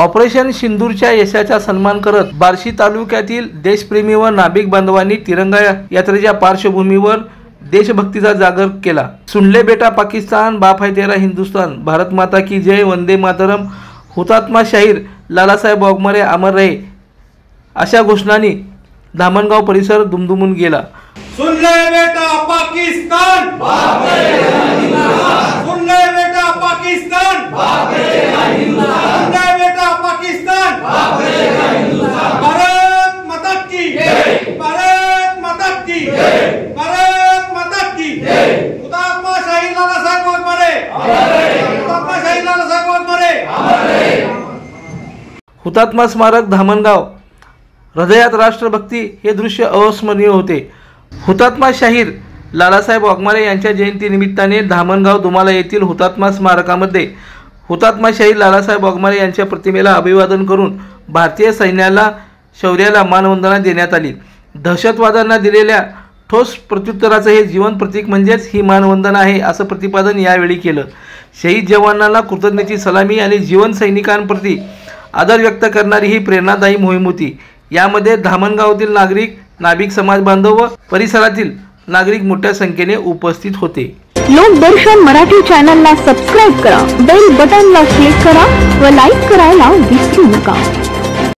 Operation सिंदूरच्या यशाचा सन्मान करत बार्शी तालुक्यातील देशप्रेमी व नाभिक बांधवांनी तिरंगा यात्रेच्या पार्श्वभूमीवर देशभक्तीचा जागर केला। सुनले बेटा पाकिस्तान, बाप है तेरा हिंदुस्तान, भारत माता की जय, वंदे मातरम, हुतात्मा शाहीर लालासाहेब वाघमारे अमर रहे अशा घोषणांनी धामणगाव परिसर दुमदुमून गेला। सुन ले बेटा पाकिस्तान, बाप है तेरा हिंदुस्तान, सुन ले बेटा पाकिस्तान, बाप है तेरा हिंदुस्तान, सुन ले बेटा पाकिस्तान, बाप है तेरा हिंदुस्तान, भारत माता की जय, भारत माता की जय, भारत माता की जय, हुतात्मा शाहीर लालासाहेब वाघमारे अमर रहे, हुतात्मा शाहीर लालासाहेब वाघमारे अमर रहे। हुतात्मा स्मारक धामणगाव। हृदयात राष्ट्रभक्ती हे दृश्य अविस्मरणीय होते। हुतात्मा शाहीर लालासाहेब वाघमारे यांच्या जयंतीनिमित्ताने धामणगाव दुमाला येथील हुतात्मा स्मारकामध्ये हुतात्मा शाहीर लालासाहेब वाघमारे यांच्या प्रतिमेला अभिवादन करून भारतीय सैन्याला शौर्याला मानवंदना देण्यात आली। दहशतवाद्यांना दिलेल्या ठोस प्रत्युत्तराचं हे जीवन प्रतीक म्हणजेच ही मानवंदना आहे असं प्रतिपादन यावेळी केलं। शहीद जवानांना कृतज्ञतेची सलामी आणि जीवन सैनिकांप्रती आदर व्यक्त करणारी ही प्रेरणादायी मोहीम होती। यामध्ये धामणगावातील नागरिक, नाभिक समाज बांधव व परिसरातील नागरिक मोठ्या संख्येने उपस्थित होते। लोकदर्शन मराठी चॅनलला सबस्क्राइब करा, बेल बटनला क्लिक करा व लाईक करायला विसरू नका।